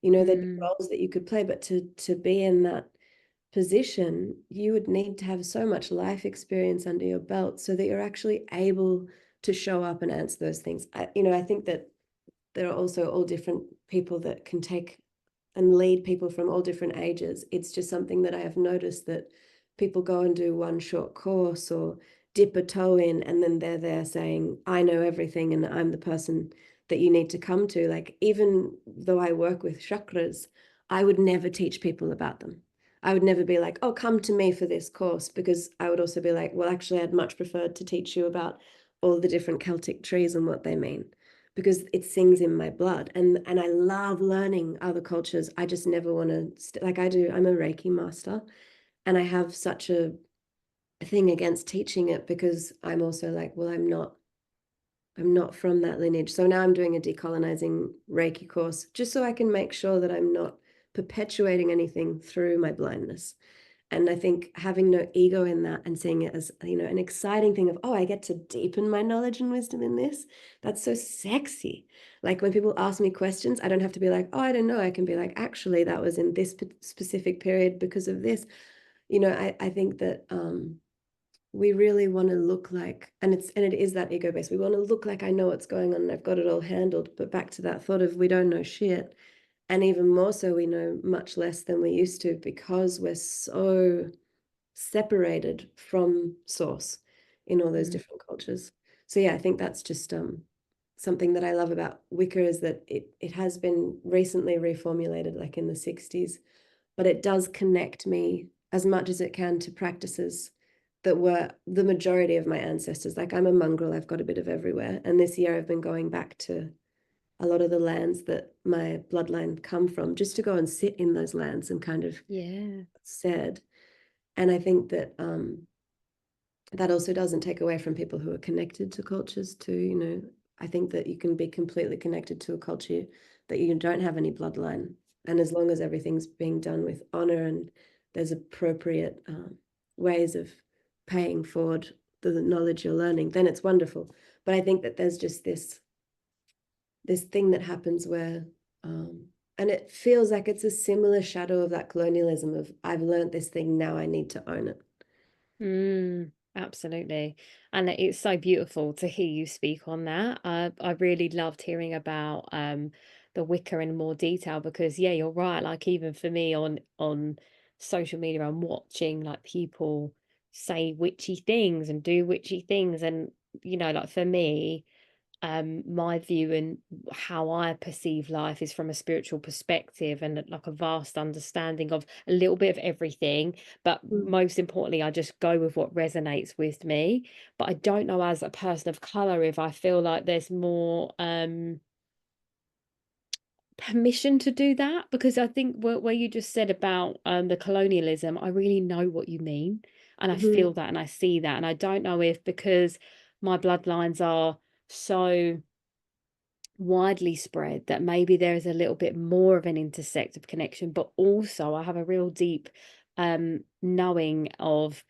You know, there'd be Mm, roles that you could play, but to be in that position, you would need to have so much life experience under your belt so that you're actually able to show up and answer those things. I think that there are also all different people that can take and lead people from all different ages. It's just something that I have noticed that people go and do one short course or dip a toe in, and then they're there saying, I know everything and I'm the person that you need to come to. Like, even though I work with chakras, I would never teach people about them. I would never be like, oh, come to me for this course, because I would also be like, well, actually, I'd much preferred to teach you about all the different Celtic trees and what they mean, because it sings in my blood, and I love learning other cultures. I just never want to like I do. I'm a Reiki master, and I have such a thing against teaching it because I'm also like, well, I'm not from that lineage. So now I'm doing a decolonizing Reiki course just so I can make sure that I'm not perpetuating anything through my blindness. And I think having no ego in that and seeing it as, an exciting thing of, oh, I get to deepen my knowledge and wisdom in this. That's so sexy. Like, when people ask me questions, I don't have to be like, oh, I don't know. I can be like, actually, that was in this specific period because of this. I think that we really want to look like, and it is that ego based. We want to look like I know what's going on and I've got it all handled. But back to that thought of, we don't know shit. And even more so, we know much less than we used to, because we're so separated from source in all those mm. different cultures. So yeah, I think that's just something that I love about Wicca, is that it has been recently reformulated, like in the 60s, but it does connect me as much as it can to practices that were the majority of my ancestors. Like, I'm a mongrel, I've got a bit of everywhere. And this year I've been going back to a lot of the lands that my bloodline come from, just to go and sit in those lands and kind of Yeah. said. And I think that that also doesn't take away from people who are connected to cultures too. I think that you can be completely connected to a culture that you don't have any bloodline, and as long as everything's being done with honor and there's appropriate ways of paying forward the knowledge you're learning, then it's wonderful. But I think that there's just this thing that happens where and it feels like it's a similar shadow of that colonialism of, I've learned this thing, now I need to own it. Absolutely. And it's so beautiful to hear you speak on that. I really loved hearing about the Wicca in more detail because yeah, you're right. Like even for me on social media, I'm watching like people say witchy things and do witchy things. And like for me, my view and how I perceive life is from a spiritual perspective and like a vast understanding of a little bit of everything. But Mm. most importantly, I just go with what resonates with me. But I don't know as a person of color if I feel like there's more permission to do that because I think where you just said about the colonialism, I really know what you mean. And I Mhm. feel that and I see that. And I don't know if because my bloodlines are so widely spread that maybe there is a little bit more of an intersective connection, but also I have a real deep knowing of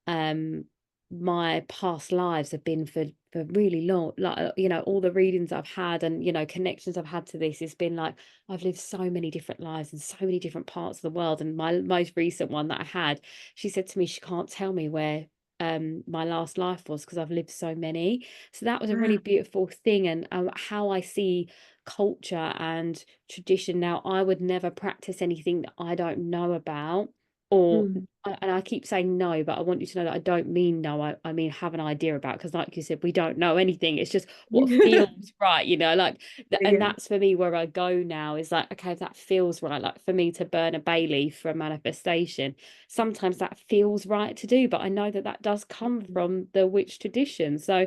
um my past lives have been for really long, like all the readings I've had and connections I've had to this, it's been like I've lived so many different lives in so many different parts of the world. And my most recent one that I had, she said to me she can't tell me where my last life was because I've lived so many. So that was a really Wow. beautiful thing. And how I see culture and tradition now, I would never practice anything that I don't know about or Mm. and I keep saying no, but I want you to know that I don't mean no. I mean have an idea about, because like you said, we don't know anything. It's just what feels right, like and Yeah. that's for me where I go now is like, okay, if that feels right, like for me to burn a bay leaf for a manifestation, sometimes that feels right to do, but I know that that does come from the witch tradition. So,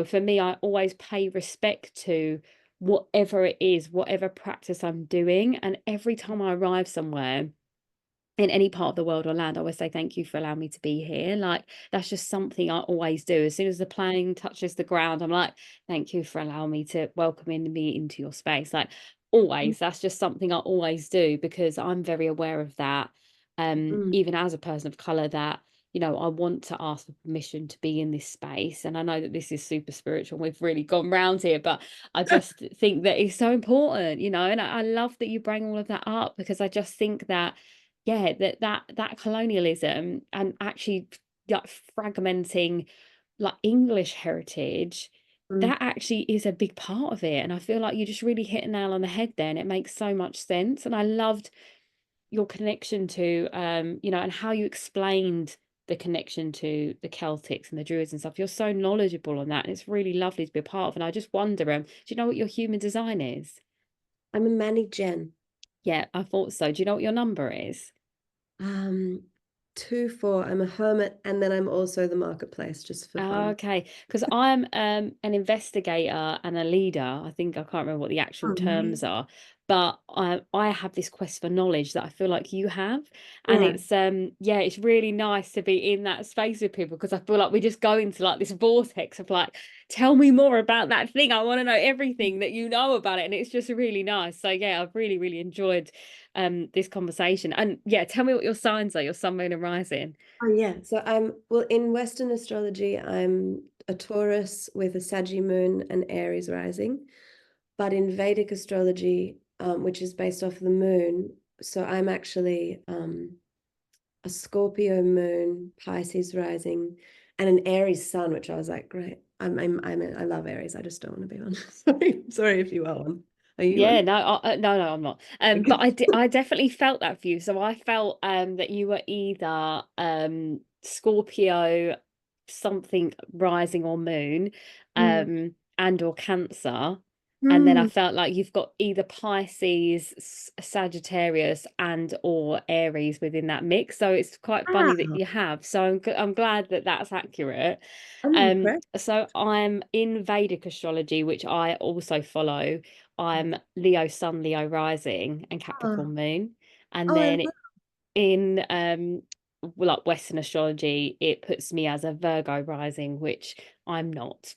for me, I always pay respect to whatever it is, whatever practice I'm doing. And every time I arrive somewhere, in any part of the world or land, I always say thank you for allowing me to be here. Like that's just something I always do. As soon as the plane touches the ground, I'm like, thank you for allowing me to welcome me into your space. Like always, that's just something I always do because I'm very aware of that. Mm. Even as a person of color, that I want to ask for permission to be in this space. And I know that this is super spiritual. We've really gone round here, but I just think that it's so important, and I love that you bring all of that up because I just think that yeah, that colonialism and actually like fragmenting like English heritage, Mm. that actually is a big part of it. And I feel like you just really hit a nail on the head there, and it makes so much sense. And I loved your connection to and how you explained the connection to the Celtics and the Druids and stuff. You're so knowledgeable on that, and it's really lovely to be a part of. And I just wonder, do you know what your human design is? I'm a Manny Gen. Yeah, I thought so. Do you know what your number is? Um, 2 4. I'm a hermit, and then I'm also the marketplace, just for Oh, fun. okay, because I'm an investigator and a leader. I think I can't remember what the actual Oh, terms amazing. are, but I have this quest for knowledge that I feel like you have, and Yeah. it's yeah, it's really nice to be in that space with people because I feel like we just go into like this vortex of like, tell me more about that thing. I want to know everything that you know about it, and it's just really nice. So yeah, I've really enjoyed this conversation, and yeah, tell me what your signs are, your sun, moon, and rising. Oh, yeah. So well, in Western astrology, I'm a Taurus with a Saggy moon and Aries rising. But in Vedic astrology, which is based off the moon, so I'm actually a Scorpio moon, Pisces rising, and an Aries sun, which I was like, great. I love Aries. I just don't want to be one. Sorry if you are one. Are you Yeah, one? no, no, I'm not. But Okay. I definitely felt that for you. So I felt that you were either Scorpio, something rising or moon, Mm. and or Cancer. And then I Mm. felt like you've got either Pisces, Sagittarius, and or Aries within that mix. So it's quite funny that Wow. you have. So I'm glad that that's accurate. I'm impressed. So I'm in Vedic astrology, which I also follow. I'm Leo Sun, Leo Rising, and Oh, Capricorn Moon. And oh, I then love. in like Western astrology, it puts me as a Virgo rising, which I'm not.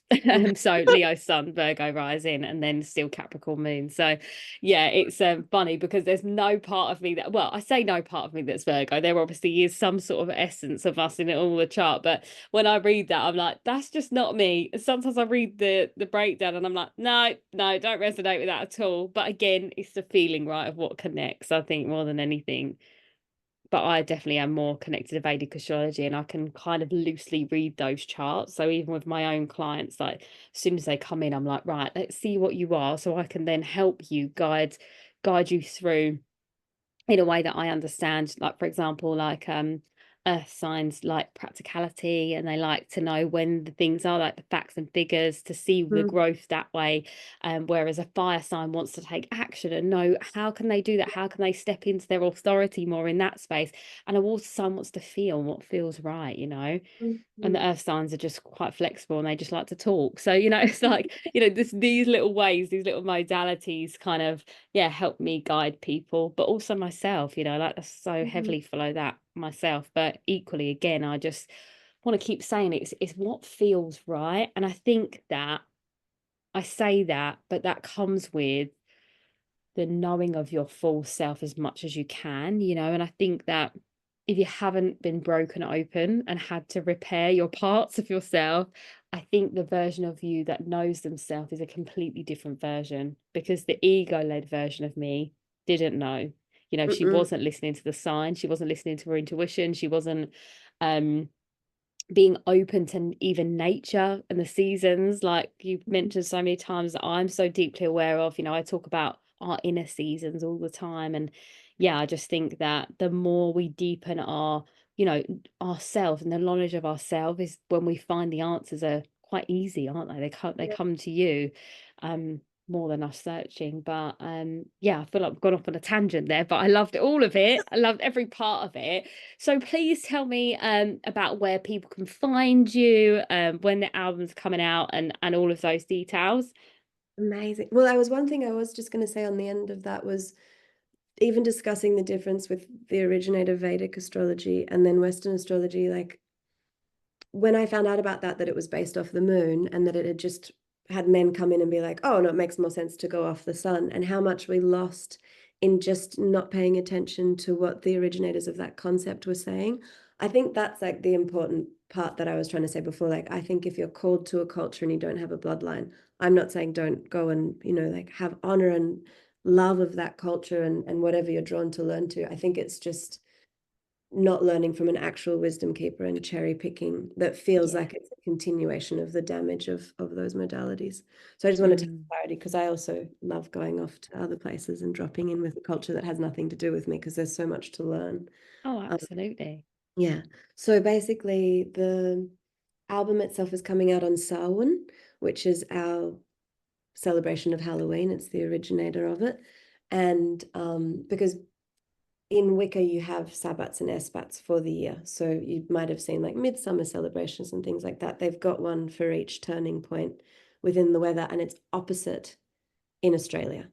So Leo Sun, Virgo rising, and then still Capricorn Moon. So yeah, it's funny because there's no part of me that, well, I say no part of me that's Virgo. There obviously is some sort of essence of us in it all the chart, but when I read that, I'm like, that's just not me. Sometimes I read the breakdown and I'm like, no, no, don't resonate with that at all. But again, it's the feeling, right, of what connects, I think, more than anything. But I definitely am more connected to Vedic astrology, and I can kind of loosely read those charts. So even with my own clients, like as soon as they come in, I'm like, right, let's see what you are, so I can then help you guide you through in a way that I understand. Like for example, like earth signs like practicality, and they like to know when the things are, like the facts and figures, to see the Mm. growth that way. Whereas a fire sign wants to take action and know how can they do that, how can they step into their authority more in that space. And a water sign wants to feel what feels right, and the Mm. earth signs are just quite flexible and they just like to talk. So it's like these little ways, these little modalities kind of, yeah, help me guide people, but also myself. Like I so Mm. heavily follow that myself, but equally again, I just want to keep saying it's what feels right. And I think that I say that, but that comes with the knowing of your full self as much as you can, and I think that if you haven't been broken open and had to repair your parts of yourself, I think the version of you that knows themselves is a completely different version, because the ego-led version of me didn't know. She Mm-mm. wasn't listening to the signs, she wasn't listening to her intuition, she wasn't um being open to even nature and the seasons, like you've mentioned so many times, that I'm so deeply aware of. I talk about our inner seasons all the time. And yeah, I just think that the more we deepen you know, ourselves, and the knowledge of ourselves is when we find the answers are quite easy, aren't they? They Yeah, come to you. Um, More than us searching. But yeah, I feel like I've gone off on a tangent there, but I loved all of it. I loved every part of it. So please tell me about where people can find you, when the album's coming out, and all of those details. amazing. Well, I was one thing I was just going to say on the end of that was even discussing the difference with the originator Vedic astrology and then Western astrology, like when I found out about that, that it was based off the moon and that it had just had men come in and be like, oh, no, it makes more sense to go off the sun, and how much we lost in just not paying attention to what the originators of that concept were saying. I think that's like the important part that I was trying to say before. Like, I think if you're called to a culture and you don't have a bloodline, I'm not saying don't go and, like have honor and love of that culture and whatever you're drawn to learn to. I think it's just not learning from an actual wisdom keeper and cherry picking that feels Yeah. like it's a continuation of the damage of those modalities. So I just wanted to have Mm. clarity because I also love going off to other places and dropping in with a culture that has nothing to do with me because there's so much to learn. Oh, Um, absolutely. yeah. So basically, the album itself is coming out on Samhain, which is our celebration of Halloween. It's the originator of it. And because in Wicca, you have Sabbats and Esbats for the year. So you might have seen like midsummer celebrations and things like that. They've got one for each turning point within the weather, and it's opposite in Australia.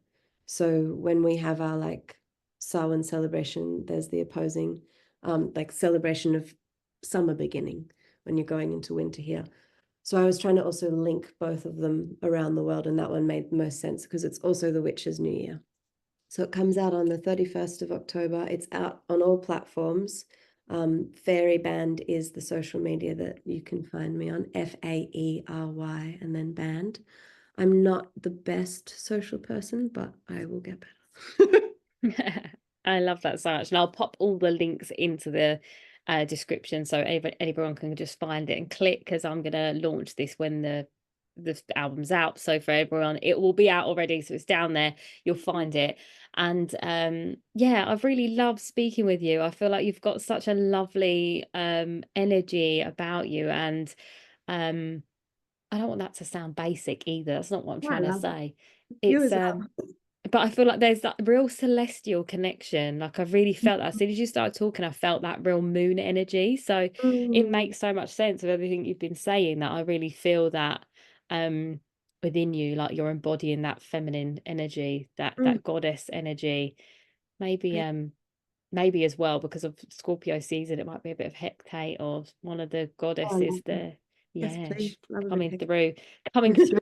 So when we have our like Samhain celebration, there's the opposing like celebration of summer beginning when you're going into winter here. So I was trying to also link both of them around the world, and that one made the most sense because it's also the Witch's New Year. So it comes out on the 31st of October. It's out on all platforms. Fairy Band is the social media that you can find me on, FAERY, and then band. I'm not the best social person, but I will get better. I love that so much. And I'll pop all the links into the description so anyone can just find it and click, because I'm going to launch this when the album's out. So for everyone, it will be out already. So it's down there. You'll find it. And yeah, I've really loved speaking with you. I feel like you've got such a lovely energy about you. And um, I don't want that to sound basic either. That's not what I'm Oh, I trying to love it. say. You It's as well. but I feel like there's that real celestial connection. Like I've really felt that. As soon as you started talking, I felt that real moon energy. So it Mm, makes so much sense with everything you've been saying, that I really feel that um within you, like you're embodying that feminine energy, mm. that goddess energy. Maybe Thank- maybe as well because of Scorpio season, it might be a bit of Hecate or one of the Oh, I goddesses love it. there. Yes, Yeah, please. Love a bit coming of through, coming through.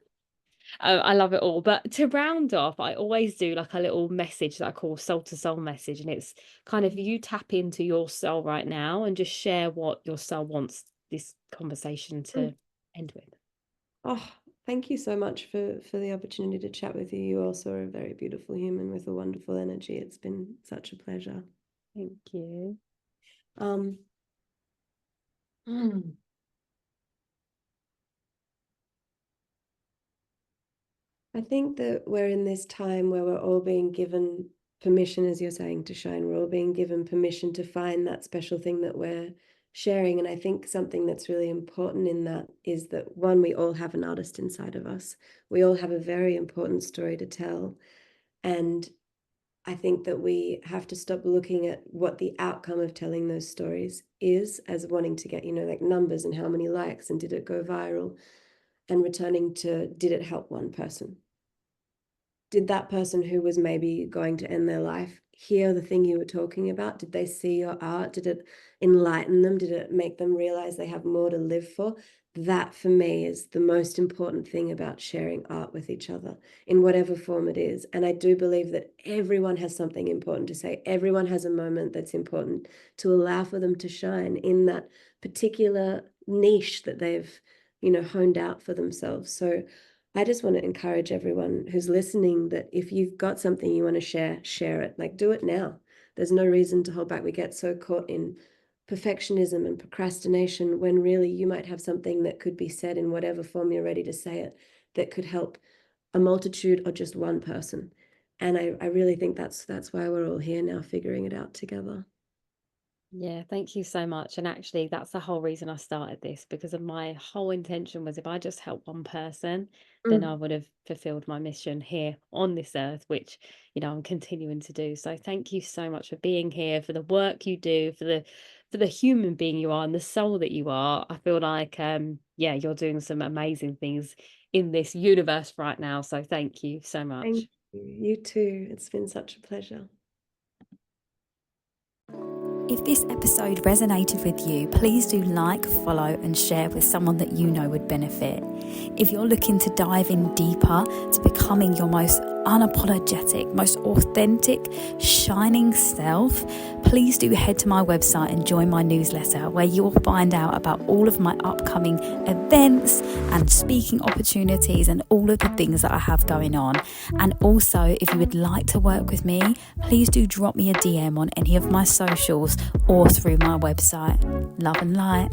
Oh, I love it all. But to round off, I always do like a little message that I call soul to soul message. And it's kind of you tap into your soul right now and just share what your soul wants this conversation Mm. to end with. Oh, thank you so much for the opportunity to chat with you. You also are a very beautiful human with a wonderful energy. It's been such a pleasure. Thank you. Um, mm, I think that we're in this time where we're all being given permission, as you're saying, to shine. We're all being given permission to find that special thing that we're sharing. And I think something that's really important in that is that one, we all have an artist inside of us. We all have a very important story to tell. And I think that we have to stop looking at what the outcome of telling those stories is as wanting to get, like numbers and how many likes and did it go viral, and returning to did it help one person? Did that person who was maybe going to end their life hear the thing you were talking about? Did they see your art? Did it enlighten them? Did it make them realize they have more to live for? That for me is the most important thing about sharing art with each other in whatever form it is. And I do believe that everyone has something important to say. Everyone has a moment that's important to allow for them to shine in that particular niche that they've, honed out for themselves. So I just want to encourage everyone who's listening that if you've got something you want to share, share it. Like, do it now. There's no reason to hold back. We get so caught in perfectionism and procrastination when really you might have something that could be said in whatever form you're ready to say it that could help a multitude or just one person. And I really think that's why we're all here now figuring it out together. Yeah, thank you so much. And actually, that's the whole reason I started this, because of my whole intention was if I just help one person, then I Mm, would have fulfilled my mission here on this earth, which, I'm continuing to do. So thank you so much for being here, for the work you do, for the human being you are and the soul that you are. I feel like yeah, you're doing some amazing things in this universe right now. So thank you so thank much. you. You too. It's been such a pleasure. If this episode resonated with you, please do like, follow, and share with someone that you know would benefit. If you're looking to dive in deeper to becoming your most unapologetic, most authentic, shining self, please do head to my website and join my newsletter, where you'll find out about all of my upcoming events and speaking opportunities and all of the things that I have going on. And also, if you would like to work with me, please do drop me a DM on any of my socials or through my website. Love and light.